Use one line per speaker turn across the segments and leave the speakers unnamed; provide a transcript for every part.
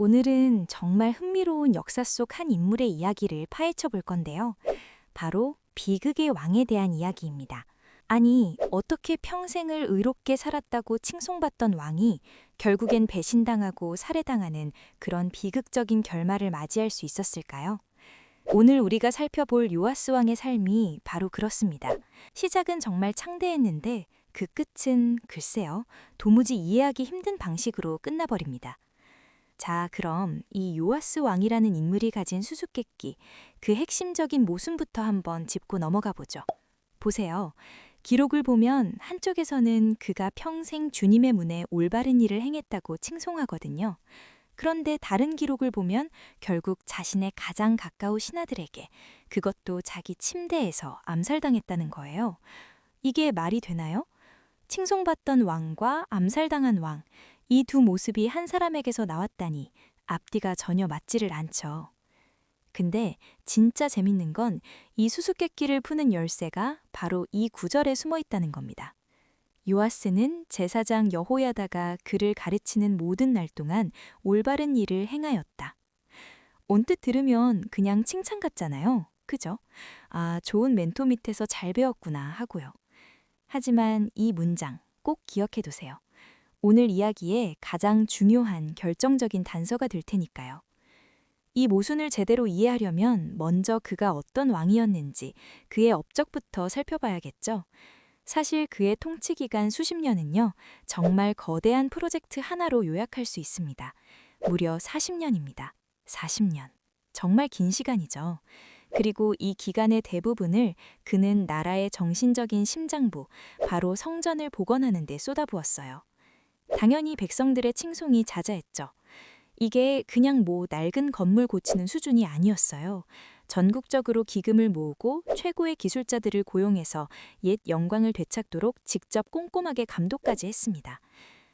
오늘은 정말 흥미로운 역사 속 한 인물의 이야기를 파헤쳐 볼 건데요. 바로 비극의 왕에 대한 이야기입니다. 아니, 어떻게 평생을 의롭게 살았다고 칭송받던 왕이 결국엔 배신당하고 살해당하는 그런 비극적인 결말을 맞이할 수 있었을까요? 오늘 우리가 살펴볼 요아스 왕의 삶이 바로 그렇습니다. 시작은 정말 창대했는데 그 끝은 글쎄요, 도무지 이해하기 힘든 방식으로 끝나버립니다. 자, 그럼 이 요아스 왕이라는 인물이 가진 수수께끼, 그 핵심적인 모순부터 한번 짚고 넘어가 보죠. 보세요. 기록을 보면 한쪽에서는 그가 평생 주님의 문에 올바른 일을 행했다고 칭송하거든요. 그런데 다른 기록을 보면 결국 자신의 가장 가까운 신하들에게, 그것도 자기 침대에서 암살당했다는 거예요. 이게 말이 되나요? 칭송받던 왕과 암살당한 왕, 이 두 모습이 한 사람에게서 나왔다니 앞뒤가 전혀 맞지를 않죠. 근데 진짜 재밌는 건 이 수수께끼를 푸는 열쇠가 바로 이 구절에 숨어 있다는 겁니다. 요아스는 제사장 여호야다가 그를 가르치는 모든 날 동안 올바른 일을 행하였다. 언뜻 들으면 그냥 칭찬 같잖아요. 그죠? 아, 좋은 멘토 밑에서 잘 배웠구나 하고요. 하지만 이 문장 꼭 기억해 두세요. 오늘 이야기의 가장 중요한 결정적인 단서가 될 테니까요. 이 모순을 제대로 이해하려면 먼저 그가 어떤 왕이었는지 그의 업적부터 살펴봐야겠죠. 사실 그의 통치 기간 수십 년은요, 정말 거대한 프로젝트 하나로 요약할 수 있습니다. 무려 40년입니다. 40년. 정말 긴 시간이죠. 그리고 이 기간의 대부분을 그는 나라의 정신적인 심장부, 바로 성전을 복원하는 데 쏟아부었어요. 당연히 백성들의 칭송이 자자했죠. 이게 그냥 낡은 건물 고치는 수준이 아니었어요. 전국적으로 기금을 모으고 최고의 기술자들을 고용해서 옛 영광을 되찾도록 직접 꼼꼼하게 감독까지 했습니다.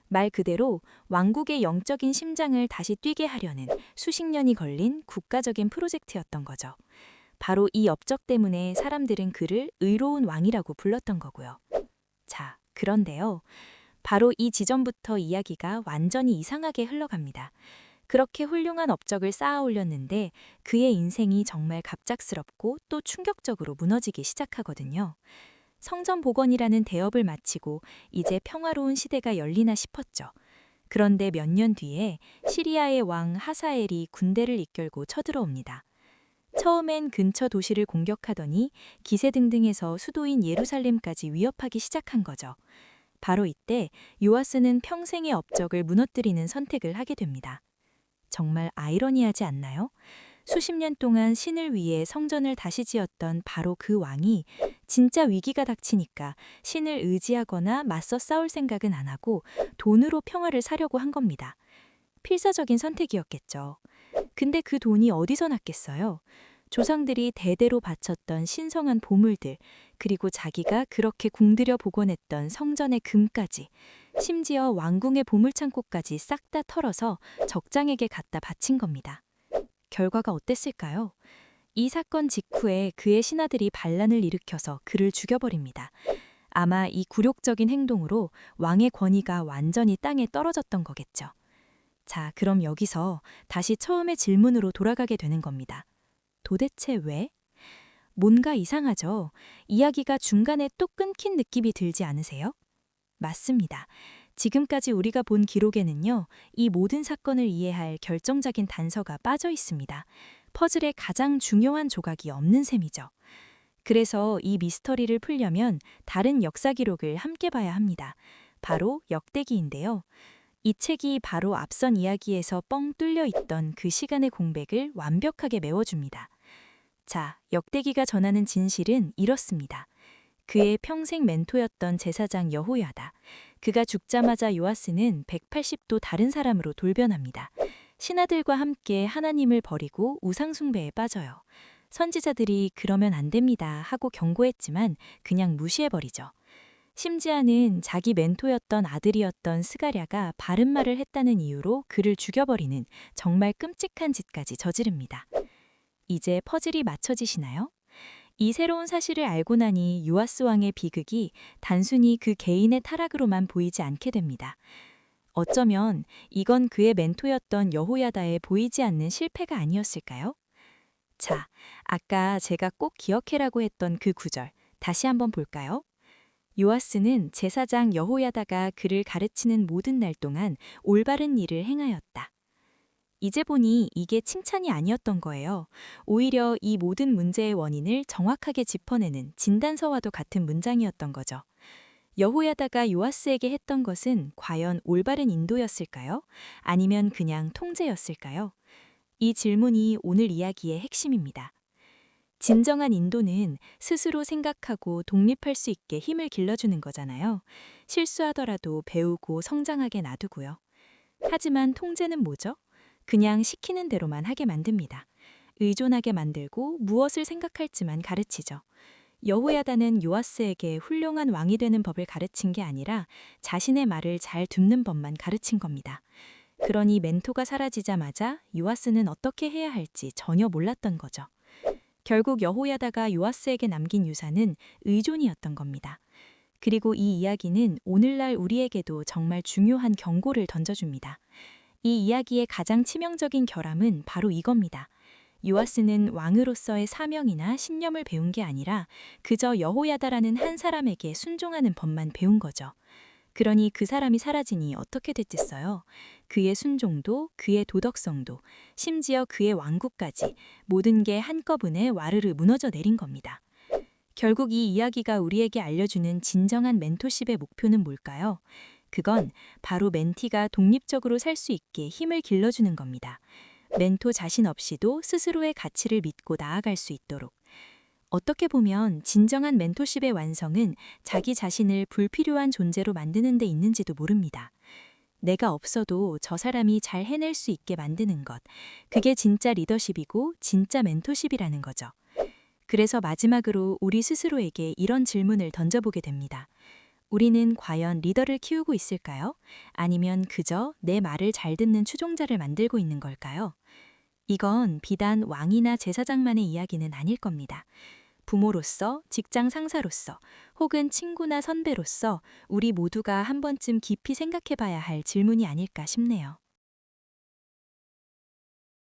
말 그대로 왕국의 영적인 심장을 다시 뛰게 하려는 수십 년이 걸린 국가적인 프로젝트였던 거죠. 바로 이 업적 때문에 사람들은 그를 의로운 왕이라고 불렀던 거고요. 자, 그런데요. 바로 이 지점부터 이야기가 완전히 이상하게 흘러갑니다. 그렇게 훌륭한 업적을 쌓아 올렸는데 그의 인생이 정말 갑작스럽고 또 충격적으로 무너지기 시작하거든요. 성전 복원이라는 대업을 마치고 이제 평화로운 시대가 열리나 싶었죠. 그런데 몇 년 뒤에 시리아의 왕 하사엘이 군대를 이끌고 쳐들어옵니다. 처음엔 근처 도시를 공격하더니 기세등등해서 수도인 예루살렘까지 위협하기 시작한 거죠. 바로 이때 요아스는 평생의 업적을 무너뜨리는 선택을 하게 됩니다. 정말 아이러니하지 않나요? 수십 년 동안 신을 위해 성전을 다시 지었던 바로 그 왕이 진짜 위기가 닥치니까 신을 의지하거나 맞서 싸울 생각은 안 하고 돈으로 평화를 사려고 한 겁니다. 필사적인 선택이었겠죠. 근데 그 돈이 어디서 났겠어요? 조상들이 대대로 바쳤던 신성한 보물들, 그리고 자기가 그렇게 공들여 복원했던 성전의 금까지, 심지어 왕궁의 보물창고까지 싹 다 털어서 적장에게 갖다 바친 겁니다. 결과가 어땠을까요? 이 사건 직후에 그의 신하들이 반란을 일으켜서 그를 죽여버립니다. 아마 이 굴욕적인 행동으로 왕의 권위가 완전히 땅에 떨어졌던 거겠죠. 자, 그럼 여기서 다시 처음의 질문으로 돌아가게 되는 겁니다. 도대체 왜? 뭔가 이상하죠? 이야기가 중간에 또 끊긴 느낌이 들지 않으세요? 맞습니다. 지금까지 우리가 본 기록에는요, 이 모든 사건을 이해할 결정적인 단서가 빠져 있습니다. 퍼즐의 가장 중요한 조각이 없는 셈이죠. 그래서 이 미스터리를 풀려면 다른 역사 기록을 함께 봐야 합니다. 바로 역대기인데요. 이 책이 바로 앞선 이야기에서 뻥 뚫려 있던 그 시간의 공백을 완벽하게 메워줍니다. 자, 역대기가 전하는 진실은 이렇습니다. 그의 평생 멘토였던 제사장 여호야다. 그가 죽자마자 요아스는 180도 다른 사람으로 돌변합니다. 신하들과 함께 하나님을 버리고 우상숭배에 빠져요. 선지자들이 그러면 안 됩니다 하고 경고했지만 그냥 무시해버리죠. 심지어는 자기 멘토였던 아들이었던 스가랴가 바른 말을 했다는 이유로 그를 죽여버리는 정말 끔찍한 짓까지 저지릅니다. 이제 퍼즐이 맞춰지시나요? 이 새로운 사실을 알고 나니 요아스 왕의 비극이 단순히 그 개인의 타락으로만 보이지 않게 됩니다. 어쩌면 이건 그의 멘토였던 여호야다의 보이지 않는 실패가 아니었을까요? 자, 아까 제가 꼭 기억해라고 했던 그 구절, 다시 한번 볼까요? 요아스는 제사장 여호야다가 그를 가르치는 모든 날 동안 올바른 일을 행하였다. 이제 보니 이게 칭찬이 아니었던 거예요. 오히려 이 모든 문제의 원인을 정확하게 짚어내는 진단서와도 같은 문장이었던 거죠. 여호야다가 요아스에게 했던 것은 과연 올바른 인도였을까요? 아니면 그냥 통제였을까요? 이 질문이 오늘 이야기의 핵심입니다. 진정한 인도는 스스로 생각하고 독립할 수 있게 힘을 길러주는 거잖아요. 실수하더라도 배우고 성장하게 놔두고요. 하지만 통제는 뭐죠? 그냥 시키는 대로만 하게 만듭니다. 의존하게 만들고 무엇을 생각할지만 가르치죠. 여호야다는 요아스에게 훌륭한 왕이 되는 법을 가르친 게 아니라 자신의 말을 잘 듣는 법만 가르친 겁니다. 그러니 멘토가 사라지자마자 요아스는 어떻게 해야 할지 전혀 몰랐던 거죠. 결국 여호야다가 요아스에게 남긴 유산은 의존이었던 겁니다. 그리고 이 이야기는 오늘날 우리에게도 정말 중요한 경고를 던져줍니다. 이 이야기의 가장 치명적인 결함은 바로 이겁니다. 요아스는 왕으로서의 사명이나 신념을 배운 게 아니라 그저 여호야다라는 한 사람에게 순종하는 법만 배운 거죠. 그러니 그 사람이 사라지니 어떻게 됐겠어요? 그의 순종도, 그의 도덕성도, 심지어 그의 왕국까지 모든 게 한꺼번에 와르르 무너져 내린 겁니다. 결국 이 이야기가 우리에게 알려주는 진정한 멘토십의 목표는 뭘까요? 그건 바로 멘티가 독립적으로 살 수 있게 힘을 길러주는 겁니다. 멘토 자신 없이도 스스로의 가치를 믿고 나아갈 수 있도록. 어떻게 보면 진정한 멘토십의 완성은 자기 자신을 불필요한 존재로 만드는 데 있는지도 모릅니다. 내가 없어도 저 사람이 잘 해낼 수 있게 만드는 것. 그게 진짜 리더십이고 진짜 멘토십이라는 거죠. 그래서 마지막으로 우리 스스로에게 이런 질문을 던져보게 됩니다. 우리는 과연 리더를 키우고 있을까요? 아니면 그저 내 말을 잘 듣는 추종자를 만들고 있는 걸까요? 이건 비단 왕이나 제사장만의 이야기는 아닐 겁니다. 부모로서, 직장 상사로서, 혹은 친구나 선배로서 우리 모두가 한 번쯤 깊이 생각해 봐야 할 질문이 아닐까 싶네요.